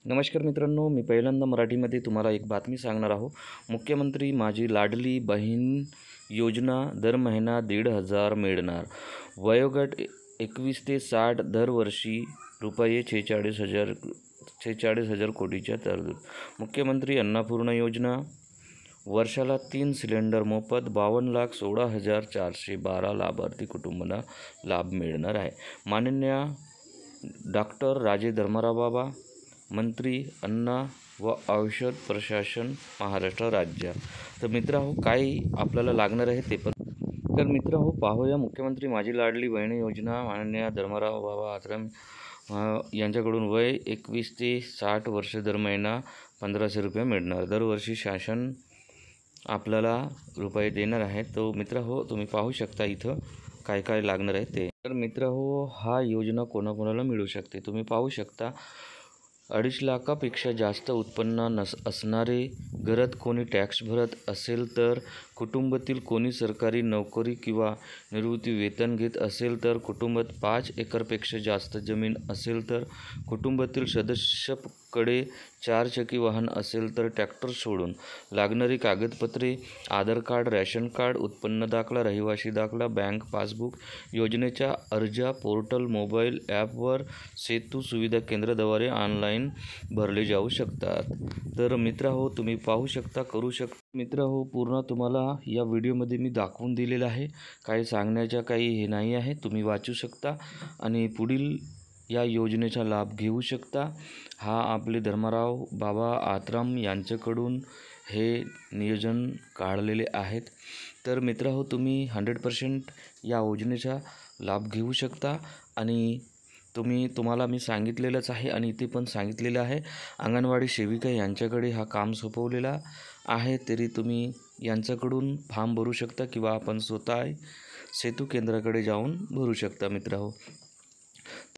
नमस्कार मित्रांनो, मी पहिल्यांदा मराठीमध्ये तुम्हाला एक बातमी सांगणार आहो. मुख्यमंत्री माझी लाडली बहीण योजना दर महिना 1,500 मिळणार. वयोगट 21 ते 60 दरवर्षी रुपये 46,000 कोटीच्या तरतूद. मुख्यमंत्री अन्नपूर्णा योजना वर्षाला 3 सिलेंडर मोफत 52,16,412 लाभार्थी कुटुंबांना लाभ मिळणार आहे. माननीय डॉक्टर राजे धर्माराव बाबा, मंत्री अन्न व औषध प्रशासन, महाराष्ट्र राज्य. तर मित्रहो, काय आपल्याला लागणार आहे ते पण. तर मित्रहो, पाहूया मुख्यमंत्री माझी लाडली बहीण योजना. माननीय धर्माराव बाबा आत्राम यांच्याकडून वय 21 ते 60 वर्ष दर महिना 1,500 रुपये मिळणार. दरवर्षी शासन आपल्याला रुपये देणार आहे. तो मित्रहो, तुम्ही पाहू शकता इथं काय काय लागणार आहे ते. तर मित्रहो, हा योजना कोणाकोणाला मिळू शकते तुम्ही पाहू शकता. 2.5 लाखापेक्षा जास्त उत्पन्न असणारे, घरात कोणी टॅक्स भरत असेल तर, कुटुंबातील कोणी सरकारी नोकरी किंवा निवृत्ती वेतन घेत असेल तर, कुटुंबात 5 एकरपेक्षा जास्त जमीन असेल तर, कुटुंबातील सदस्याकडे 4 चाकी वाहन असेल तर, ट्रॅक्टर सोडून लागणारी कागदपत्रे, आधार कार्ड, रेशन कार्ड, उत्पन्न दाखला, रहिवासी दाखला, बँक पासबुक, योजनेच्या अर्ज पोर्टल, मोबाईल ॲपवर, सेतू सुविधा केंद्राद्वारे ऑनलाईन भरले जाऊ शकतात. तर मित्रहो, तुम्ही पाहू शकता, करू शकता. मित्रहो, पूर्ण तुम्हाला या व्हिडिओमध्ये मी दाखवून दिलेलं आहे. काही सांगण्याच्या काही हे नाही आहे, तुम्ही वाचू शकता आणि पुढील या योजनेचा लाभ घेऊ शकता. हा आपले धर्माराव बाबा आत्राम यांच्याकडून हे नियोजन काढलेले आहेत. तर मित्रहो, तुम्ही 100% या योजनेचा लाभ घेऊ शकता आणि तुम्हाला मी सांगितलेलंच आहे आणि इथे पण सांगितलेलं आहे. अंगणवाडी सेविका यांच्याकडे हा काम सोपवलेला आहे, तरी तुम्ही यांच्याकडून फॉर्म भरू शकता किंवा आपण स्वतः सेतू केंद्राकडे जाऊन भरू शकता मित्रहो.